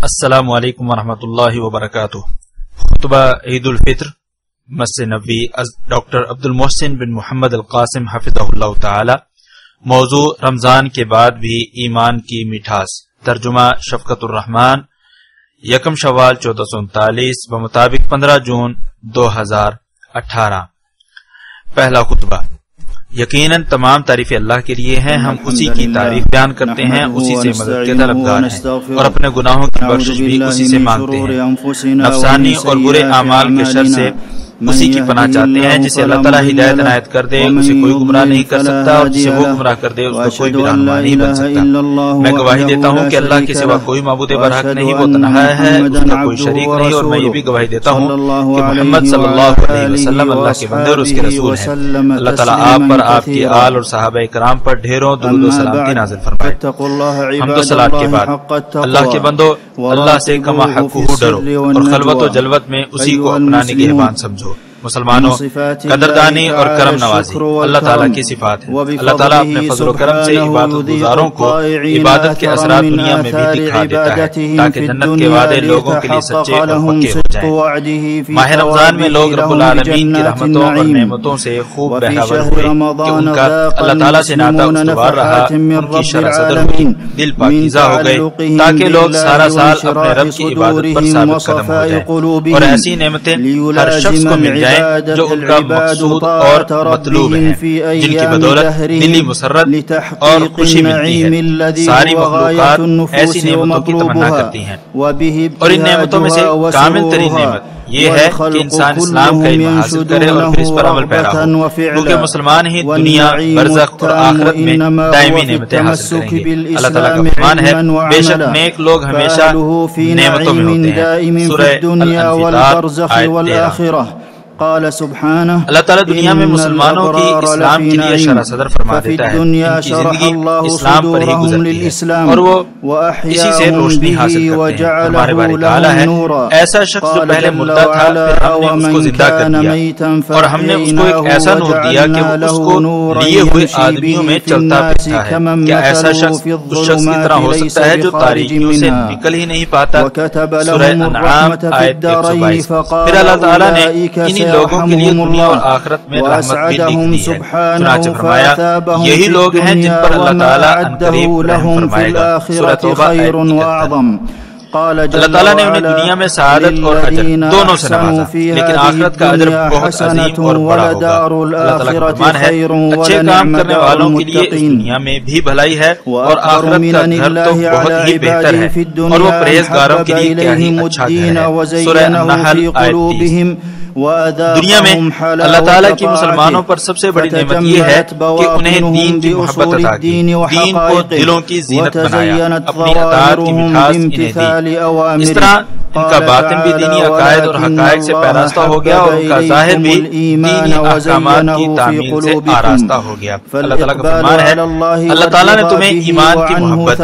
السلام علیکم ورحمۃ اللہ وبرکاتہ۔ خطبہ عید الفطر مسجد نبوی ڈاکٹر عبد المحسن بن محمد القاسم حفظہ اللہ تعالی۔ موضوع رمضان کے بعد بھی ایمان کی مٹھاس، ترجمہ شفقت الرحمان، 1 شوال 1439 بمطابق 15 جون 2018۔ پہلا خطبہ۔ یقیناً تمام تعریف اللہ کے لیے ہیں، ہم اسی کی تعریف بیان کرتے ہیں، اسی سے مدد کے طلبگار ہیں اور اپنے گناہوں کی بخشش بھی اسی سے مانگتے ہیں۔ نفسانی اور برے اعمال کے شر سے اسی کی پناہ چاہتے ہیں۔ جسے اللہ تعالیٰ ہدایت عنایت کر دے اسے کوئی گمراہ نہیں کر سکتا، اور جسے وہ گمراہ کر دے اس کو کوئی بھی رہنما نہیں بن سکتا۔ میں گواہی دیتا ہوں کہ اللہ کے سوا کوئی معبود برحق نہیں، وہ تنہا ہے، اس کا کوئی شریک نہیں، اور میں یہ بھی گواہی دیتا ہوں کہ محمد صلی اللہ علیہ وسلم اللہ کے بندے اور اس کے رسول ہیں۔ اللہ تعالیٰ آپ پر، آپ کی آل اور صحابہ کرام پر ڈھیروں درود و سلامتی نازل فرمائے۔ حمد و صلاۃ کے بعد اللہ کے بندو، اللہ سے کما حقہ ڈرو اور خلوت و جلوت میں اسی کو اپنا نگہبان سمجھو۔ مسلمانوں، قدردانی اور کرم نوازی اللہ تعالیٰ کی صفات ہے۔ اللہ تعالیٰ اپنے فضل و کرم سے عبادت گزاروں کو عبادت کے اثرات دنیا میں بھی دکھا دیتا ہے تاکہ جنت کے وعدے لوگوں کے لیے سچے اور پکے ہو جائیں۔ ماہ رمضان میں لوگ رب العالمین کی رحمتوں اور نعمتوں سے خوب بہرہور ہوئے کہ ان کا اللہ تعالیٰ سے ناطہ استوار رہا، ان کی شرح صدر ہوئی، دل پاکیزہ ہو گئے تاکہ لوگ سارا سال اپنے رب کی عبادت پر ثابت قدم ہو جائیں، اور ایسی نعمتیں ہر شخص کو مل جائیں جو ان کا مقصود اور مطلوب ہے، جن کی بدولت دلی مسرت اور خوشی ملتی ہے۔ ساری مخلوقات ایسی نعمتوں کی تمنا کرتی ہیں، اور ان نعمتوں میں سے کامل ترین نعمت یہ ہے کہ انسان اسلام کا علم حاصل کرے اور پھر اس پر عمل پیرا ہو، کیونکہ مسلمان ہی دنیا، برزخ اور آخرت میں دائمی نعمتیں حاصل کریں گے۔ اللہ تعالیٰ کا فرمان ہے، بے شک نیک لوگ ہمیشہ نعمتوں میں ہوتے ہیں۔ سورہ الانفطار آیت 13۔ اللہ تعالیٰ دنیا میں مسلمانوں کی اسلام کے لیے شرح صدر فرما دیتا ہے، ان کی زندگی اسلام پر ہی گزرتی ہے اور وہ اسی سے روشنی حاصل کرتے ہیں۔ ہمارے باری تعالیٰ ہے، ایسا شخص جو پہلے مردہ تھا پھر ہم نے اس کو زندہ کر دیا، اور ہم نے اس کو ایک ایسا نور دیا کہ وہ اس کو لیے ہوئے آدمیوں میں چلتا پھرتا ہے۔ کیا ایسا شخص اس شخص کی طرح ہو سکتا ہے جو تاریکیوں سے نکل ہی نہیں پاتا؟ سورہ انعام آیت 122۔ پھر اللہ تعالیٰ نے انہی لوگوں کے لیے دنیا اور آخرت میں رحمت بھی لکھی ہے، چنانچہ فرمایا یہی لوگ ہیں جن پر اللہ تعالیٰ عنقریب رحم فرمائے گا۔ سورہ توبہ آیت 71۔ اللہ تعالیٰ نے انہیں دنیا میں سعادت اور اجر دونوں سے نوازا، لیکن آخرت کا اجر بہت عظیم اور بڑا ہوگا۔ اللہ تعالیٰ کا فرمان ہے، اچھے کام کرنے والوں کے لیے اس دنیا میں بھی بھلائی ہے اور آخرت کا گھر تو بہت ہی بہتر ہے، اور وہ پرہیزگاروں کے لیے کیا ہی اچھا گھر ہے۔ سورہ النحل آیت 30۔ دنیا میں اللہ تعالیٰ کی مسلمانوں پر سب سے بڑی نعمت یہ ہے کہ انہیں دین کی محبت عطا کی، دین کو دلوں کی زینت بنایا، اپنی اطاعت کی مٹھاس انہیں دی۔ اس طرح ان کا باطن بھی دینی عقائد اور حقائق سے پیراستہ ہو گیا، اور ان کا ظاہر بھی دینی احکامات کی تعمیل سے آراستہ ہو گیا۔ اللہ تعالیٰ کا فرمان ہے، اللہ تعالیٰ نے تمہیں ایمان کی محبت دی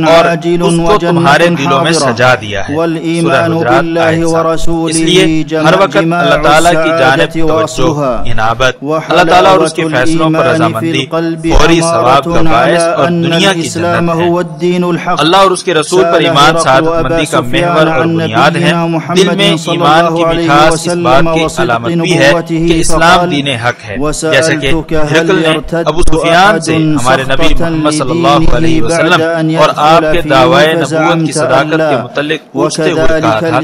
اور اس کو تمہارے دلوں میں سجا دیا ہے۔ سورہ حجرات آیت 7۔ اس لیے ہر وقت اللہ تعالیٰ کی جانب توجہ، انابت، اللہ تعالیٰ اور اس کے فیصلوں پر رضامندی فوری ثواب کا باعث اور دنیا کی جنت ہے۔ اللہ اور اس کے رسول پر ایمان سعادت مندی کا محور اور بنیاد ہے۔ دل میں ایمان کی مٹھاس اس بات کی علامت بھی ہے کہ اسلام دین حق ہے، جیسا کہ ہرقل نے ابو سفیان سے ہمارے نبی محمد صلی اللہ علیہ وسلم اور آپ کے دعوی نبوت کی صداقت کے متعلق پوچھتے ہوئے کہا تھا،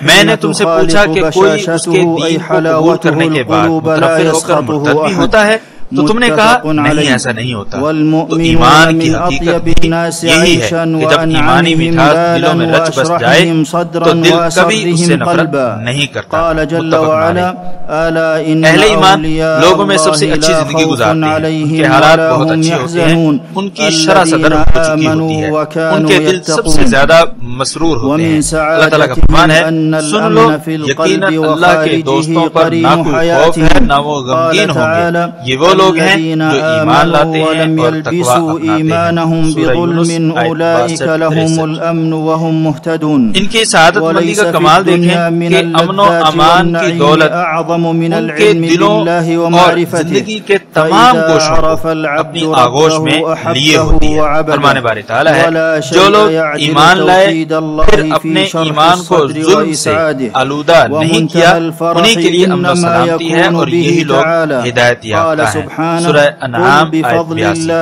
میں نے تم سے پوچھا کہ کوئی اس کے دین کو قبول کرنے کے بعد متنفر ہو کر مرتد بھی ہوتا ہے؟ تو تم نے کہا نہیں، ایسا نہیں ہوتا۔ تو ایمان کی حقیقت بھی یہی ہے کہ جب ایمانی مٹھاس دلوں میں رچ بس جائے تو دل کبھی اس سے نفرت نہیں کرتا۔ متفق علیہ۔ اہل ایمان لوگوں میں سب سے اچھی زندگی گزارتے ہیں، ان کے حالات بہت اچھے ہوتے ہیں، ان کی شرح صدر ہو چکی ہوتی ہے، ان کے دل سب سے زیادہ مسرور ہوتے ہیں۔ اللہ تعالیٰ کا فرمان ہے، سن لو یقیناً اللہ کے دوستوں پر نہ کوئی خوف ہے نہ وہ غمگین ہوں گے، یہ وہ لوگ ہیں جو ایمان لاتے ہیں اور تقوی اپناتے ہیں۔ ان کی سعادت مندی کا کمال دیکھیں کہ امن و امان کی دولت ان کے دلوں اور زندگی کے تمام گوشوں کو اپنی آغوش میں لیے ہوتی ہے۔ فرمان باری تعالیٰ ہے جو لوگ ایمان لائے پھر اپنے ایمان کو ظلم سے آلودہ نہیں کیا انہیں کے لیے امن و سلامتی ہے اور یہی لوگ ہدایت یافتہ ہیں۔ سورہ انعام آیت 82۔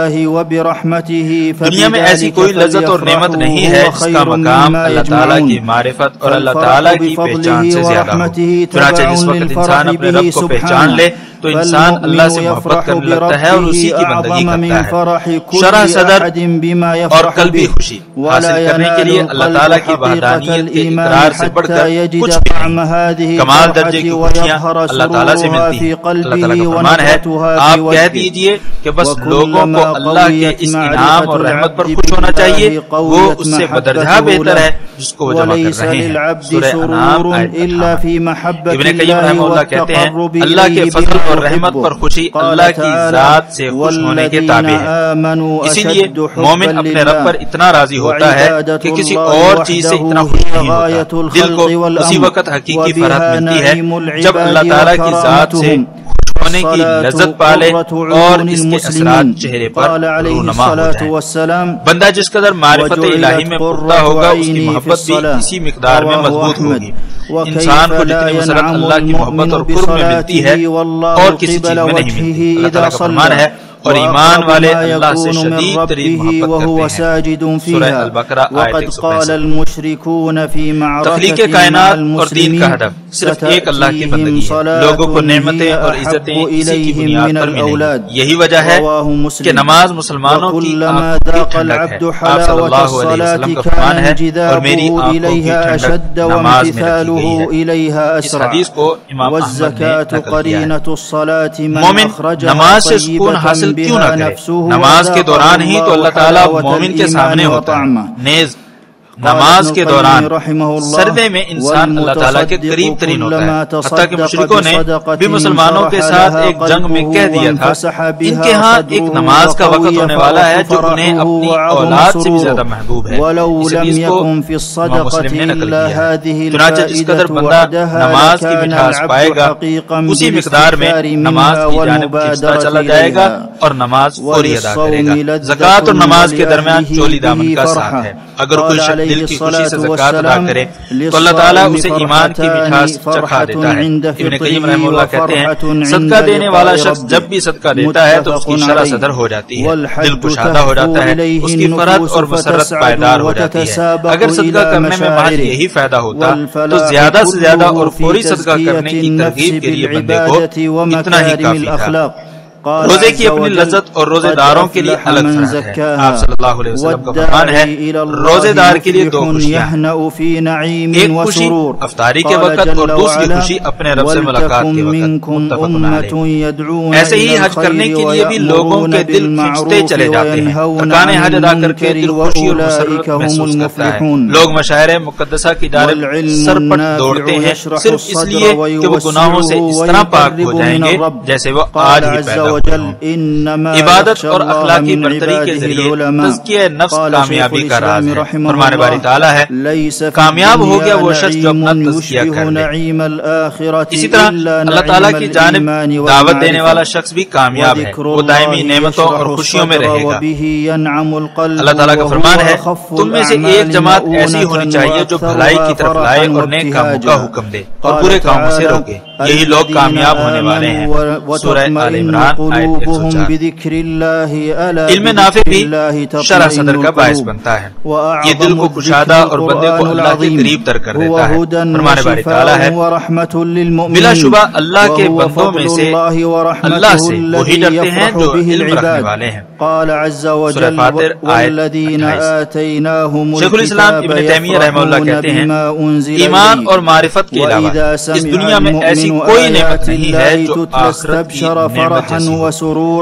دنیا میں ایسی کوئی لذت اور نعمت نہیں ہے جس کا مقام اللہ تعالیٰ کی معرفت اور اللہ تعالیٰ کی پہچان سے زیادہ ہو۔ چنانچہ جس وقت انسان اپنے رب کو پہچان لے تو انسان اللہ سے محبت کرنے لگتا ہے اور اسی کی بندگی کرتا ہے۔ شرح صدر اور قلبی خوشی حاصل کرنے کے لیے اللہ تعالیٰ کی وحدانیت کے اقرار سے بڑھ کر کچھ بھی نہیں۔ کمال درجے کی خوشیاں اللہ تعالیٰ سے ملتی ہیں۔ اللہ تعالیٰ کا فرمان ہے آپ کہہ دیجئے کہ بس لوگوں کو اللہ کے اس انعام اور رحمت پر خوش ہونا چاہیے، وہ اس سے بدرجہ بہتر ہے جس کو وہ جمع کر رہے ہیں۔ سورہ انعام آیت 58۔ ابن قیم رحمہ اللہ کہتے ہیں اللہ کے فضل اور رحمت پر خوشی اللہ کی ذات سے خوش ہونے کے تابع ہے۔ اسی لیے مومن اپنے رب پر اتنا راضی ہوتا ہے کہ کسی اور چیز سے اتنا خوش نہیں ہوتا۔ دل کو اسی وقت حقیقی فرحت ملتی ہے جب اللہ تعالیٰ کی ذات سے ہونے کی لذت پالے اور اس کے اثرات چہرے پر رونما ہو جائیں۔ بندہ جس قدر معرفت الہی میں پختہ ہوگا اس کی محبت بھی اسی مقدار میں مضبوط ہوگی۔ انسان کو جتنی مسرت اللہ کی محبت اور قرب میں ملتی ہے اور کسی چیز میں نہیں ملتی۔ اللہ تعالیٰ کا فرمان ہے اور ایمان والے اللہ سے شدید ترین محبت کرتے ہیں۔ سورہ البقرہ آیت 165۔ تخلیق کائنات اور دین کا ہدف صرف ایک اللہ کی بندگی ہے۔ لوگوں کو نعمتیں اور عزتیں اسی کی بنیاد پر ملیں۔ یہی وجہ ہے کہ نماز مسلمانوں کی آنکھوں کی ٹھنڈک ہے۔ آپ صلی اللہ علیہ وسلم کا فرمان ہے اور میری آنکھوں کی ٹھنڈک نماز میں رکھی گئی ہے۔ اس حدیث کو امام احمد نے نقل کیا ہے۔ مومن نماز سے سکون حاصل کیوں نہ کرے؟ نماز کے دوران ہی تو اللہ تعالیٰ مومن کے سامنے ہوتا ہے۔ نیز نماز کے دوران سردے میں انسان اللہ تعالیٰ کے قریب ترین ہوتا ہے۔ حتیٰ کہ مشرکوں نے بھی مسلمانوں کے ساتھ ایک جنگ میں کہہ دیا تھا ان کے ہاں ایک نماز کا وقت ہونے والا ہے جو انہیں اپنی اولاد سے بھی زیادہ محبوب ہے۔ اس حدیث کو امام مسلم نے نقل کیا ہے۔ چنانچہ جس قدر بندہ نماز کی مٹھاس پائے گا اسی مقدار میں نماز کی جانب کھینچتا چلا جائے گا اور نماز فوری ادا کرے گا۔ زکوٰۃ اور نماز کے درمیان چولی دامن کا ساتھ ہے۔ اگر کوئی شخص دل کی خوشی سے زکوٰۃ ادا کرے تو اللہ تعالیٰ اسے ایمان کی مٹھاس چکھا دیتا ہے۔ ابن قیم رحمہ اللہ کہتے ہیں صدقہ دینے والا شخص جب بھی صدقہ دیتا ہے تو اس کی شرح صدر ہو جاتی ہے، دل کشادہ ہو جاتا ہے، اس کی فرحت اور مسرت پائیدار ہو جاتی ہے۔ اگر صدقہ کرنے میں محض یہی فائدہ ہوتا تو زیادہ سے زیادہ اور فوری صدقہ کرنے کی ترغیب کے لیے بندے کو اتنا ہی کافی تھا۔ روزے کی اپنی لذت اور روزے داروں کے لیے الگ فرحت ہے۔ آپ صلی اللہ علیہ وسلم کا فرمان ہے روزے دار کے لیے دو خوشیاں، ایک خوشی افطاری کے وقت اور دوسری خوشی اپنے رب سے ملاقات کے وقت۔ متفق علیہ۔ ایسے ہی حج کرنے کے لیے بھی لوگوں کے دل کھنچتے چلے جاتے ہیں۔ ارکان حج ادا کر کے دل خوشی اور مسرت محسوس کرتا ہے۔ لوگ مشاعر مقدسہ کی جانب سرپٹ دوڑتے ہیں صرف اس لیے کہ وہ گناہوں سے اس طرح پاک ہو جائیں گے جیسے وہ آج ہی پیدا عبادت اور اخلاقی برتری کے ذریعے تزکیہ نفس کامیابی کا راز ہے۔ فرمان باری تعالیٰ ہے کامیاب ہو گیا وہ شخص جو اپنا تزکیہ کر لے۔ اسی طرح اللہ تعالیٰ کی جانب دعوت دینے والا شخص بھی کامیاب ہے، وہ دائمی نعمتوں اور خوشیوں میں رہے گا۔ اللہ تعالیٰ کا فرمان ہے تم میں سے ایک جماعت ایسی ہونی چاہیے جو بھلائی کی طرف لائے اور نیک کاموں کا حکم دے اور برے کاموں سے روکے، یہی لوگ کامیاب ہونے والے ہیں۔ سورہ آل عمران علم نافع بھی شرح صدر کا باعث بنتا ہے، یہ دل کو کشادہ اور بندے کو اللہ کے قریب تر کر دیتا ہے۔ فرمان باری تعالیٰ ہے بلا شبہ اللہ کے بندوں میں سے اللہ سے وہی ڈرتے ہیں جو علم رکھنے والے ہیں۔ سورہ فاطر آیت 28۔ شیخ الاسلام ابن تیمیہ رحمہ اللہ کہتے ہیں ایمان اور معرفت کے علاوہ اس دنیا میں ایسی کوئی نعمت نہیں ہے جو آخرت کی نعمت جیسی ہو۔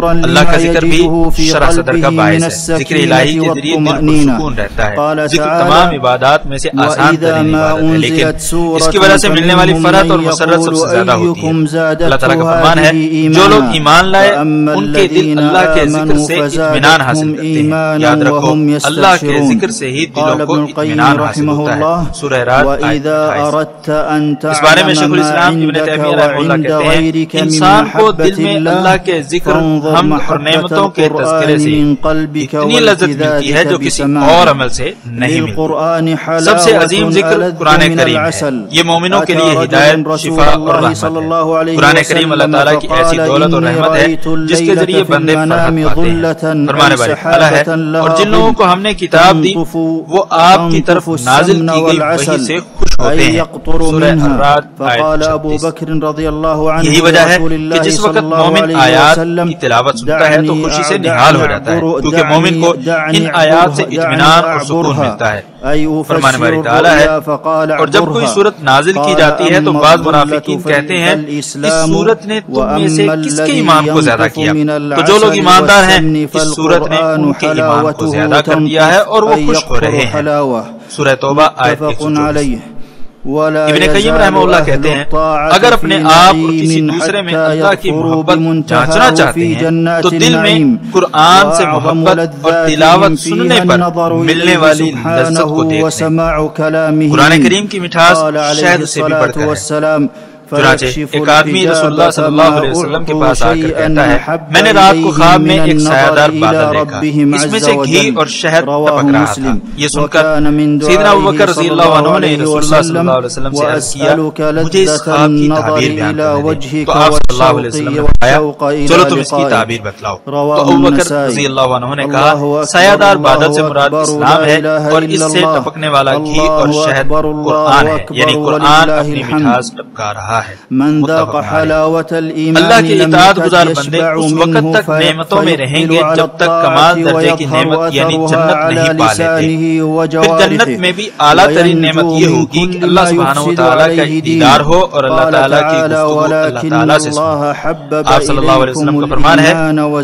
اللہ کا ذکر بھی شرح صدر کا باعث ہے، ذکر الہی کے ذریعے دل کو سکون رہتا ہے۔ ذکر تمام عبادات میں سے آسان ترین عبادت ہے، لیکن اس کی وجہ سے ملنے والی فرحت اور مسرت سب سے زیادہ ہوتی ہے۔ اللہ تعالیٰ کا فرمان ہے جو لوگ ایمان لائے ان کے دل اللہ کے ذکر سے اطمینان حاصل کرتے ہیں۔ یاد رکھو اللہ کے ذکر سے ہی دلوں کو اطمینان حاصل ہوتا ہے۔ سورہ رعد آیت 28۔ اس بارے میں شیخ الاسلام ابن تیمیہ رحمہ اللہ کہتے ہیں کہ انسان کو دل میں اللہ کے ذکر، حمد اور نعمتوں کے تذکرے سے اتنی لذت ملتی ہے جو کسی اور عمل سے نہیں ملتی۔ سب سے عظیم ذکر قرآن کریم ہے، یہ مومنوں کے لیے ہدایت، شفا اور رحمت ہے۔ قرآن کریم اللہ تعالیٰ کی ایسی دولت اور رحمت ہے جس کے ذریعے بندے فرحت پاتے ہیں۔ فرمانے والی تعالیٰ ہے اور جن لوگوں کو ہم نے کتاب دی وہ آپ کی طرف نازل کی گئی وحی سے خوش ہوتے ہیں۔ سورہ الرعد آیت 36۔ یہی وجہ ہے کہ جس وقت مومن آیات کی تلاوت سنتا ہے تو خوشی سے نہال ہو جاتا ہے، کیونکہ مومن کو ان آیات سے اطمینان اور سکون ملتا ہے۔ فرمانے والی تعالیٰ ہے اور جب کوئی صورت نازل کی جاتی ہے تو بعض منافقین کہتے ہیں اس صورت نے تم میں سے کس کے ایمان کو زیادہ کیا؟ تو جو لوگ ایماندار ہیں اس صورت نے ان کے ایمان کو زیادہ کر دیا ہے اور وہ خوش ہو رہے ہیں۔ سورہ توبہ آیت 124۔ ابن قیم رحمہ اللہ کہتے ہیں اگر اپنے آپ اور کسی دوسرے میں اللہ کی محبت جانچنا چاہتے ہیں تو دل میں قرآن سے محبت اور تلاوت سننے پر ملنے والی لذت کو دیکھ لیں۔ قرآن کریم کی مٹھاس شہد سے بھی بڑھ کر ہے۔ چنانچہ ایک آدمی رسول اللہ صلی اللہ علیہ وسلم کے پاس آ کر کہتا ہے میں نے رات کو خواب میں ایک سایہ دار بادل دیکھا، اس میں سے گھی اور شہد ٹپک رہا تھا۔ یہ سن کر سیدنا ابوبکر رضی اللہ عنہ نے رسول اللہ صلی اللہ علیہ وسلم سے عرض کیا مجھے اس خواب کی تعبیر بیان کر دیں۔ تو آپ صلی اللہ علیہ وسلم نے فرمایا چلو تم اس کی تعبیر بتلاؤ۔ تو ابوبکر رضی اللہ عنہ نے کہا سایہ دار بادل سے مراد اسلام ہے اور اس سے ٹپکنے والا گھی اور شہد قرآن ہے، یعنی قرآن اپنی مٹھاس ٹپکا رہا ہے۔ اللہ کے اطاعت گزار بندے اس وقت تک نعمتوں میں رہیں گے جب تک کمال درجے کی نعمت یعنی جنت نہیں پا لیتے۔ پھر جنت میں بھی اعلیٰ ترین نعمت یہ ہوگی کہ اللہ سبحانہ وتعالیٰ کا دیدار ہو اور اللہ تعالیٰ کی گفتگو اللہ تعالیٰ سے سنو۔ آپ صلی اللہ علیہ وسلم کا فرمان ہے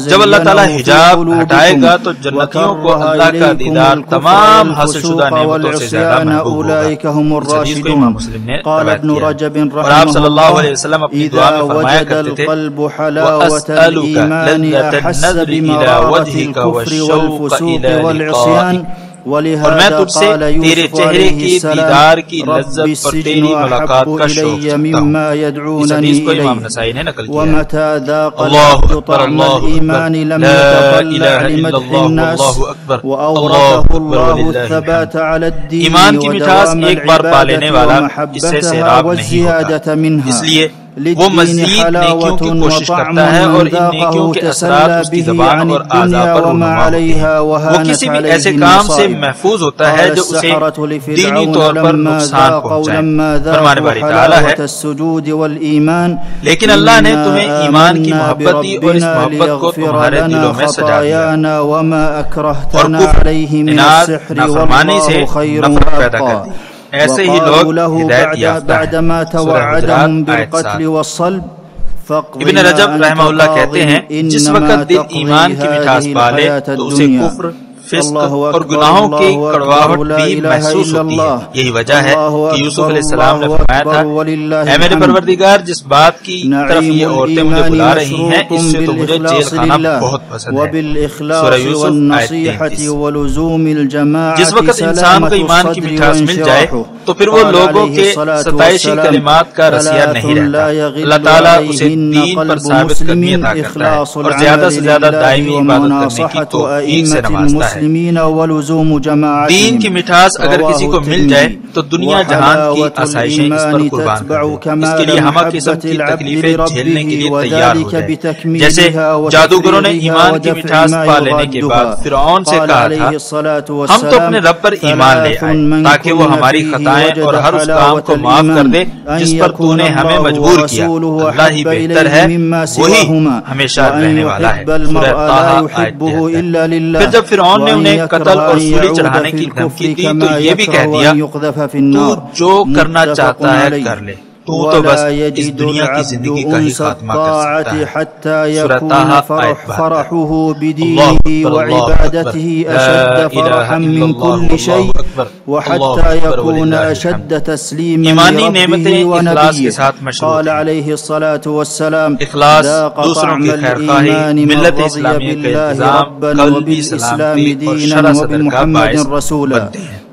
جب اللہ تعالیٰ حجاب ہٹائے گا تو جنتیوں کو اللہ کا دیدار تمام حاصل شدہ نعمتوں سے زیادہ محبوب ہوگا۔ اس حدیث کو امام مسلم نے روایت کیا ہے۔ اور آپ صلی اللہ علیہ وسلم اپنی دعا میں فرمایا کرتے تھے وَأَسْأَلُكَ لَذَّةَ النَّظْرِ إِلَى وَجْهِكَ وَالشَّوْقَ إِلَى لِقَائِكَ، اور میں تجھ سے تیرے چہرے کی دیدار کی لذت اور تیری ملاقات کا شوق چاہتا ہوں۔ اس حدیث کو امام نسائی نے نقل کیا ہے۔ اللہ اکبر اللہ اکبر لا الہ الا اللہ واللہ اکبر اللہ اکبر وللہ الحمد۔ ایمان کی مٹھاس ایک بار پا لینے والا اس سے سیراب نہیں ہوتا، اس لیے وہ مزید نیکیوں کی کوشش کرتا ہے اور ان نیکیوں کے اثرات اس کی زبان اور اعضاء پر رونما ہوتے ہیں۔ وہ کسی بھی ایسے کام سے محفوظ ہوتا ہے جو اسے دینی طور پر نقصان پہنچائے۔ فرمانے والی تعالیٰ ہے لیکن اللہ نے تمہیں ایمان کی محبت دی اور اس محبت کو تمہارے دلوں میں سجا دیا اور کفر، اناد، نافرمانی سے نفرت پیدا کر دی۔ ایسے ہی لوگ ہدایت یافتہ ہیں۔ سورہ حجرات آیت 7۔ ابن رجب رحمہ اللہ کہتے ہیں جس وقت دل ایمان کی مٹھاس پالے تو اسے کفر، فسق اور گناہوں کی کڑواہٹ بھی محسوس ہوتی ہے۔ یہی وجہ ہے کہ یوسف علیہ السلام نے فرمایا تھا اے میرے پروردگار جس بات کی طرف یہ عورتیں مجھے بلا رہی ہیں اس سے تو مجھے جیل خانہ بہت پسند ہے۔ سورہ یوسف آیت 33۔ جس وقت انسان کو ایمان کی مٹھاس مل جائے تو پھر وہ لوگوں کے ستائشی کلمات کا رسیا نہیں رہتا۔ اللہ تعالیٰ اسے دین پر ثابت قدمی عطا کرتا ہے اور زیادہ سے زیادہ دائمی عبادت کرنے کی توفیق سے نوازتا ہے۔ دین کی مٹھاس اگر کسی کو مل جائے تو دنیا جہان کی آسائشیں اس پر قربان کر دیں، اس کے لیے ہمہ قسم کی تکلیفیں جھیلنے کے لیے تیار ہو جائے۔ جیسے جادوگروں نے ایمان کی مٹھاس پا لینے کے بعد فرعون سے کہا تھا ہم تو اپنے رب پر ایمان لے آئے تاکہ وہ ہماری خطائیں اور ہر اس کام کو معاف کر دے جس پر تو نے ہمیں مجبور کیا، اللہ ہی بہتر ہے وہی ہمیشہ رہنے والا ہے۔ سورہ طٰہٰ آیت 73۔ پھر جب فرعون نے انہیں قتل اور سولی چڑھانے کی دھمکی دی تو یہ بھی کہہ دیا تو جو کرنا چاہتا ہے کر لے، تو بس اس دنیا کی زندگی کا ہی خاتمہ کر سکتا ہے۔ سورہ طٰہٰ آیت 72۔ فرحه بدينه وعبادته أشد فرحا من كل شيء وحتى يكون أشد تسليما لربه ونبيه. قال عليه الصلاة والسلام: ذاق طعم الإيمان من رضي بالله ربا وبالإسلام دينا وبمحمد رسولا.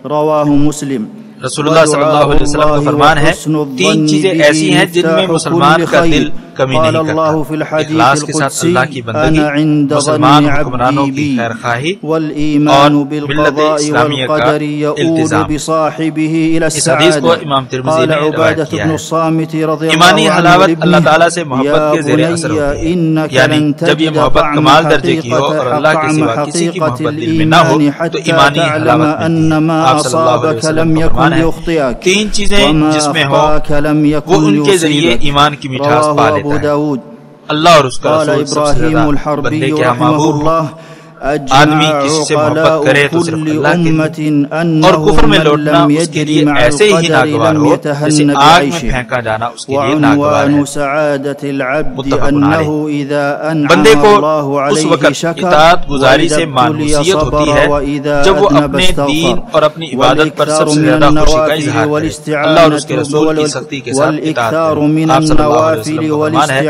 رواه مسلم. رسول اللہ صلی اللہ علیہ وسلم کا فرمان ہے، تین چیزیں ایسی ہیں جن میں مسلمان کا دل کمی نہیں کرتا: اخلاص کے ساتھ اللہ کی بندگی، مسلمان حکمرانوں کی خیر خواہی اور ملت اسلامیہ کا التزام۔ اس حدیث کو امام ترمذی نے روایت کیا ہے۔ ایمانی حلاوت اللہ تعالیٰ سے محبت کے زیر اثر ہوتی ہے، یعنی جب یہ محبت کمال درجے کی ہو اور اللہ کے سوا کسی کی محبت دل میں نہ ہو تو ایمانی حلاوت ملتی ہے۔ آپ صلی اللہ علیہ وسلم کا فرمان ہے، تین چیزیں جس میں ہو وہ ان کے ذریعے ایمان کی مٹھاس پا لیتا ہے۔ اللہ اور اس کا رسول سب سے زیادہ بندے کے ہاں محبوب۔ آدمی کسی سے محبت کرے تو صرف اللہ کے لیے، اور کفر میں لوٹنا اس کے لیے ایسے ہی ناگوار ہو جیسے آگ میں پھینکا جانا اس کے لیے ناگوار ہے۔ متفق علیہ۔ بندے کو اس وقت اطاعت گزاری سے مانوسیت ہوتی ہے جب وہ اپنے دین اور اپنی عبادت پر سب سے زیادہ خوشی کا اظہار کرے۔ اللہ اور اس کے رسول کی سختی کے ساتھ اطاعت کرے۔ آپ صلی اللہ علیہ وسلم کا فرمان ہے،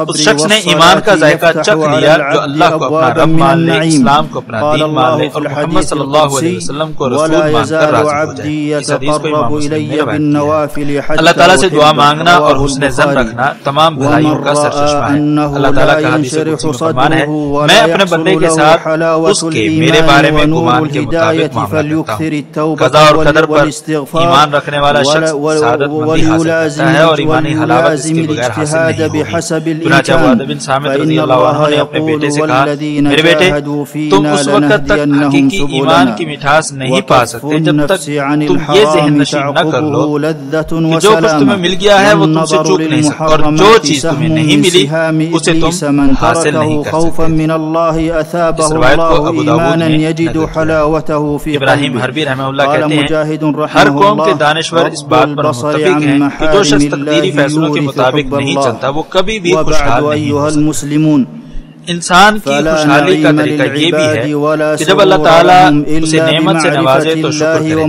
اس شخص نے ایمان کا ذائقہ چکھ لیا جو اللہ کو اپنا رب مان لے، اسلام کو اپنا دین مان لے اور محمد صلی اللہ علیہ وسلم کو رسول مان کر راضی ہو جائے۔ اس حدیث کو امام مسلم نے روایت کیا ہے۔ اللہ تعالیٰ سے دعا مانگنا اور حسن ظن رکھنا تمام بھلائیوں کا سرچشمہ ہے۔ اللہ تعالیٰ کا حدیث قدسی میں فرمان ہے، میں اپنے بندے کے ساتھ اس کے میرے بارے میں گمان کے مطابق معاملہ کرتا ہوں۔ قضا اور قدر پر ایمان رکھنے والا شخص سعادت مندی حاصل کرتا ہے اور ایمانی حلاوت اس کے بغیر حاصل نہیں ہوگی۔ چنانچہ عبادہ بن صامت رضی اللہ عنہ نے اپنے بیٹے سے کہا، میرے بیٹے تم اس وقت تک حقیقی ایمان کی مٹھاس نہیں پا سکتے جب تک تم یہ ذہن نشین نہ کر لو کہ جو کچھ تمہیں مل گیا ہے وہ تم سے چوک نہیں سکتا، اور جو چیز تمہیں نہیں ملی اسے تم حاصل نہیں کر سکتے۔ اس روایت کو ابو داؤد نے نقل کیا۔ ابراہیم حربی رحمہ اللہ کہتے ہیں، ہر قوم کے دانشور اس بات پر متفق ہیں کہ جو شخص تقدیری فیصلوں کے مطابق نہیں چلتا وہ کبھی بھی خوشحال نہیں ہو سکتا۔ انسان کی خوشحالی کا طریقہ یہ بھی ہے کہ جب اللہ تعالیٰ اسے نعمت سے نوازے تو شکر کرے،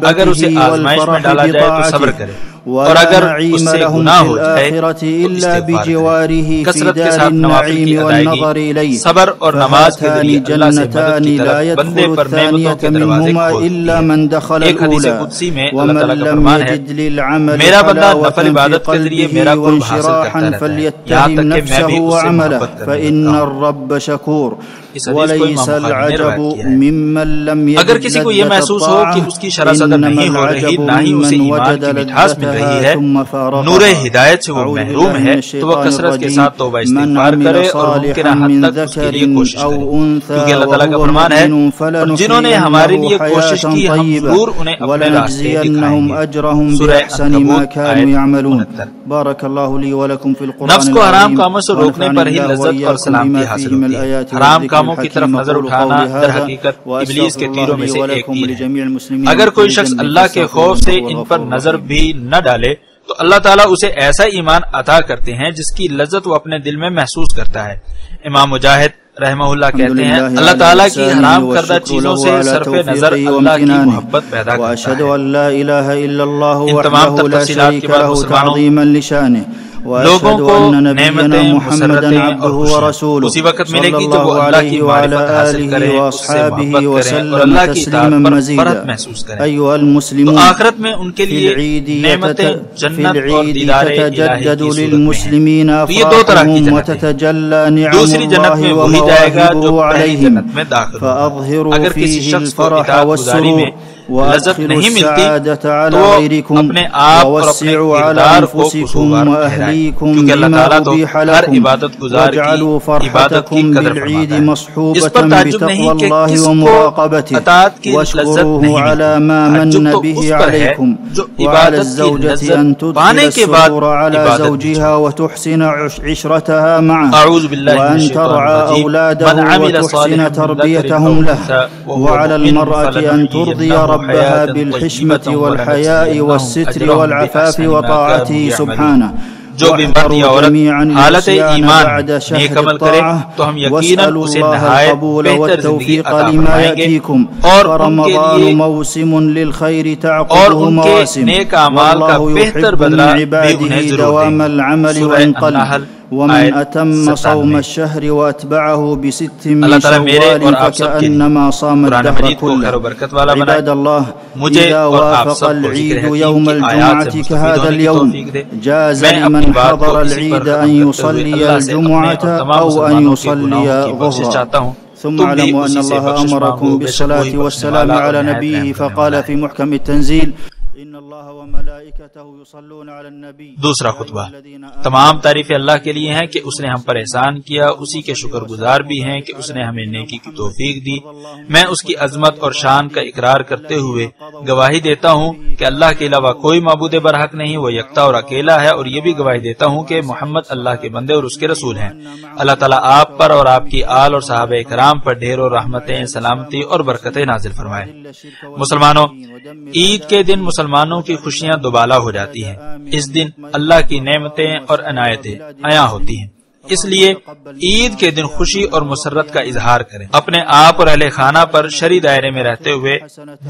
اگر اسے آزمائش میں ڈالا جائے تو صبر کرے، اور اگر اس سے گناہ ہو جائے تو استغفار کرے۔ کثرت کے ساتھ نوافل کی ادائیگی، صبر اور نماز کے ذریعے اللہ سے مدد کی طلب بندے پر نعمتوں کے دروازے کھولتی ہے۔ ایک حدیث قدسی میں اللہ تعالیٰ کا فرمان ہے، میرا بندہ نفل عبادت کے ذریعے میرا قرب حاصل کرتا رہتا ہے، یہاں تک کہ میں بھی اس سے محبت کرنے لگتا ہوں۔ اس حدیث کو امام بخاری نے روایت کیا ہے۔ اگر کسی کو یہ محسوس ہو کہ اس کی شرح صدر نہیں ہو رہی، نہ ہی اسے ایمان کی مٹھاس مل رہی ہے، نور ہدایت سے وہ محروم ہے، تو وہ کثرت کے ساتھ توبہ استغفار کرے اور ممکنہ حد تک اس کے لیے کوشش کرے، کیونکہ اللہ تعالیٰ کا فرمان ہے، اور جنہوں نے ہمارے لیے کوشش کی ہم ضرور انہیں اپنے راستے دکھائیں گے۔ سورہ عنکبوت آیت 69۔ نفس کو حرام کاموں سے روکنے پر ہی لذت اور سلامتی حاصل ہوتی ہے۔ حرام کاموں کی طرف نظر اٹھانا در حقیقت ابلیس کے تیروں میں سے ایک تیر ہے۔ اگر کوئی شخص اللہ کے خوف سے ان پر نظر بھی نہ ڈالے تو اللہ تعالیٰ اسے ایسا ایمان عطا کرتے ہیں جس کی لذت وہ اپنے دل میں محسوس کرتا ہے۔ امام مجاہد رحمہ اللہ کہتے ہیں، اللہ تعالیٰ کی حرام کردہ چیزوں سے صرف نظر اللہ کی محبت پیدا کرتا ہے۔ ان تمام تفصیلات کے بعد مسلمانوں لوگوں کو نعمتیں، مسرتیں اور خوشیاں اسی وقت ملے گی جب وہ اللہ کی معرفت حاصل کریں، اس سے محبت کریں اور اللہ کی اطاعت پر فرحت محسوس کریں۔ تو آخرت میں ان کے لیے نعمتیں، جنت اور دیدار الہی کی صورت میں ہیں۔ تو یہ دو طرح کی جنت ہیں۔ دوسری جنت میں وہی جائے گا جو پہلی جنت میں داخل ہوگا۔ اگر کسی شخص کو اطاعت گزاری میں لذت نہیں ملتی تو اپنے آپ اور اپنے کردار کو قصوروار ٹھہرائے، کیونکہ اللہ تعالیٰ تو ہر عبادت گزار کی عبادت کی قدر فرماتا ہے۔ اس پر تعجب نہیں کہ کس کو اطاعت کی لذت نہیں ملتی، تعجب تو اس پر ہے جو عبادت کی لذت پانے کے بعد عبادت اعوذ باللہ من الشیطان الرجیم من عمل صالحا من ذکر او انثى وهو مؤمن فلنحيينه ربها بالحشمة والحياء والستر والعفاف وطاعته سبحانه. جو بھی مرد یا عورت حالت ایمان نیک عمل کرے تو ہم یقیناً اسے نہایت بہتر زندگی عطا فرمائیں گے، اور ان کے نیک اعمال کا بہتر بدلہ بھی انہیں ضرور دیں گے۔ سورہ النحل ومن أتم صوم الشهر وأتبعه بست من شوال فكأنما صام الدهر كله. عباد الله، إذا وافق العيد يوم الجمعة كهذا اليوم جاز لمن حضر العيد أن يصلي الجمعة أو أن يصلي ظهرا. ثم اعلموا أن الله أمركم بالصلاة والسلام على نبيه فقال في محكم التنزيل: دوسرا خطبہ، تمام تعریفیں اللہ کے لیے ہیں کہ اس نے ہم پر احسان کیا، اسی کے شکر گزار بھی ہیں کہ اس نے ہمیں نیکی کی توفیق دی۔ میں اس کی عظمت اور شان کا اقرار کرتے ہوئے گواہی دیتا ہوں کہ اللہ کے علاوہ کوئی معبود برحق نہیں، وہ یکتا اور اکیلا ہے، اور یہ بھی گواہی دیتا ہوں کہ محمد اللہ کے بندے اور اس کے رسول ہیں۔ اللہ تعالیٰ آپ پر اور آپ کی آل اور صحابہ کرام پر ڈھیروں رحمتیں، سلامتی اور برکتیں نازل فرمائے۔ مسلمانوں، عید کے دن مسلمانوں کی خوشیاں دوبالا ہو جاتی ہیں۔ اس دن اللہ کی نعمتیں اور عنایتیں عیاں ہوتی ہیں، اس لیے عید کے دن خوشی اور مسرت کا اظہار کریں۔ اپنے آپ اور اہل خانہ پر شرعی دائرے میں رہتے ہوئے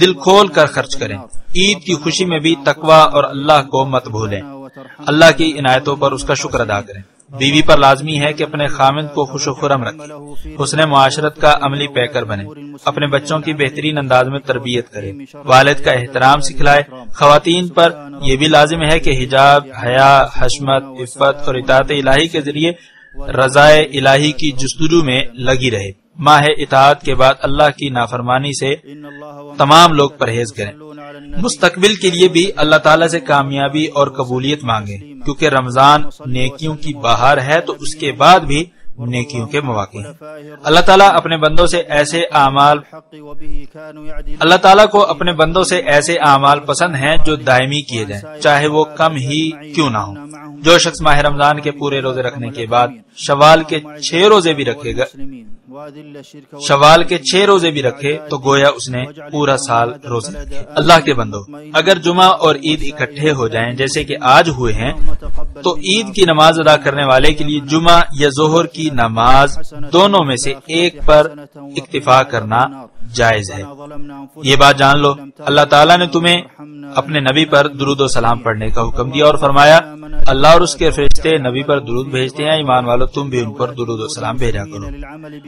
دل کھول کر خرچ کریں۔ عید کی خوشی میں بھی تقویٰ اور اللہ کو مت بھولیں۔ اللہ کی عنایتوں پر اس کا شکر ادا کریں۔ بیوی پر لازمی ہے کہ اپنے خامند کو خوش و خرم رکھے، حسن معاشرت کا عملی پیکر بنے، اپنے بچوں کی بہترین انداز میں تربیت کرے، والد کا احترام سکھلائے۔ خواتین پر یہ بھی لازم ہے کہ حجاب، حیا، حشمت، عفت اور اطاعت الہی کے ذریعے رضائے الہی کی جستجو میں لگی رہے۔ ماہ اطاعت کے بعد اللہ کی نافرمانی سے تمام لوگ پرہیز کریں۔ مستقبل کے لیے بھی اللہ تعالیٰ سے کامیابی اور قبولیت مانگیں، کیونکہ رمضان نیکیوں کی بہار ہے تو اس کے بعد بھی نیکیوں کے مواقع ہیں۔ اللہ تعالیٰ کو اپنے بندوں سے ایسے اعمال پسند ہیں جو دائمی کیے جائیں، چاہے وہ کم ہی کیوں نہ ہو۔ جو شخص ماہ رمضان کے پورے روزے رکھنے کے بعد شوال کے 6 روزے بھی رکھے تو گویا اس نے پورا سال روزے رکھے۔ اللہ کے بندو، اگر جمعہ اور عید اکٹھے ہو جائیں جیسے کہ آج ہوئے ہیں تو عید کی نماز ادا کرنے والے کے لیے جمعہ یا ظہر کی نماز دونوں میں سے ایک پر اکتفا کرنا جائز ہے۔ یہ بات جان لو، اللہ تعالیٰ نے تمہیں اپنے نبی پر درود و سلام پڑھنے کا حکم دیا اور فرمایا اللہ اور اس کے فرشتے نبی پر درود بھیجتے ہیں، ایمان والو تم بھی ان پر درود و سلام بھیجا کرو۔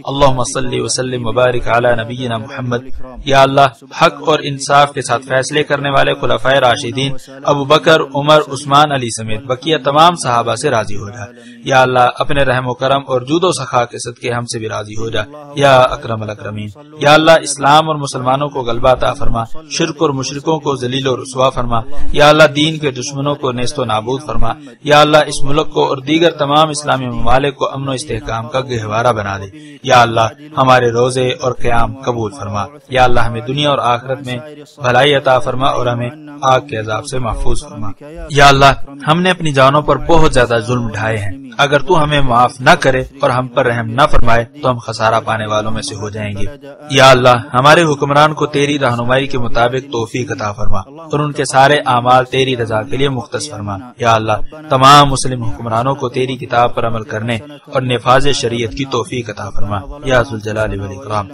اللہم صلی وسلم وبارک علی نبینا محمد۔ یا اللہ، حق اور انصاف کے ساتھ فیصلے کرنے والے خلفائے راشدین ابو بکر، عمر، عثمان، علی سمیت بقیہ تمام صحابہ سے راضی ہو جا۔ یا اللہ، اپنے رحم و کرم اور جود و سخا کے صدقے ہم سے بھی راضی ہو جا یا اکرم الاکرمین۔ یا اللہ، اسلام اور مسلمانوں کو غلبہ عطا فرما، شرک اور مشرکوں کو ذلیل و رسوا فرما۔ یا اللہ، دین کے دشمنوں کو نیست و نابود فرما۔ یا اللہ، اس ملک کو اور دیگر تمام اسلامی ممالک کو امن و استحکام کا گہوارہ بنا دے۔ یا اللہ، ہمارے روزے اور قیام قبول فرما۔ یا اللہ، ہمیں دنیا اور آخرت میں بھلائی عطا فرما اور ہمیں آگ کے عذاب سے محفوظ فرما۔ یا اللہ، ہم نے اپنی جانوں پر بہت زیادہ ظلم ڈھائے ہیں، اگر تو ہمیں معاف نہ کرے اور ہم پر رحم نہ فرمائے تو ہم خسارہ پانے والوں میں سے ہو جائیں گے۔ یا اللہ، ہمارے حکمران کو تیری رہنمائی کے مطابق توفیق عطا فرما اور ان کے سارے اعمال تیری رضا کے لیے مختص فرما۔ یا اللہ، تمام مسلم حکمرانوں کو تیری کتاب پر عمل کرنے اور نفاذ شریعت کی توفیق عطا فرما۔ یا ذوالجلال والاکرام،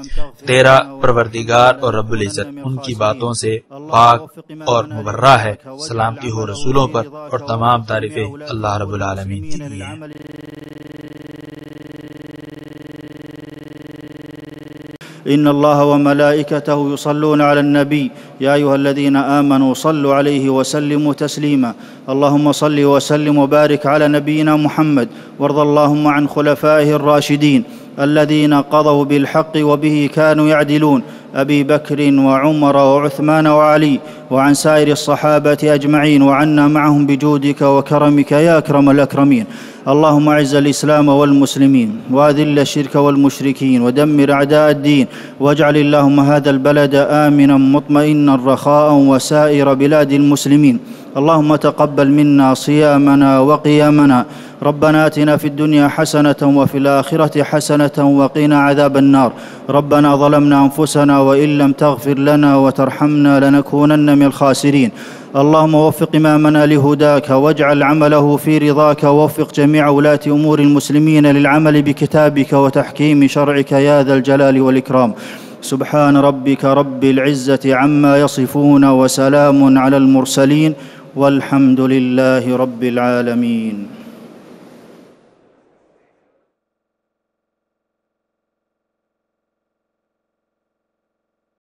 تیرا پروردگار اور رب العزت ان کی باتوں سے پاک اور مبرہ ہے۔ سلامتی ہو رسولوں پر اور تمام تعریفیں اللہ رب العالمین کے لیے۔ إن الله وملائكته يصلون على النبي يا أيها الذين آمنوا صلوا عليه وسلموا تسليما اللهم صل وسلم وبارك على نبينا محمد وارض اللهم عن خلفائه الراشدين الذين قضوا بالحق وبه كانوا يعدلون أبي بكر وعمر وعثمان وعلي وعن سائر الصحابة أجمعين وعنا معهم بجودك وكرمك يا أكرم الأكرمين اللهم أعز الإسلام والمسلمين وأذل الشرك والمشركين ودمر أعداء الدين واجعل اللهم هذا البلد آمنا مطمئنا رخاء وسائر بلاد المسلمين اللهم تقبل منا صيامنا وقيامنا. ربنا آتنا في الدنيا حسنة وفي الآخرة حسنة وقنا عذاب النار. ربنا ظلمنا أنفسنا وإن لم تغفر لنا وترحمنا لنكونن من الخاسرين. اللهم وفق إمامنا لهداك واجعل عمله في رضاك، ووفق جميع ولاة أمور المسلمين للعمل بكتابك وتحكيم شرعك يا ذا الجلال والإكرام. سبحان ربك رب العزة عما يصفون وسلام على المرسلين والحمد لله رب العالمين.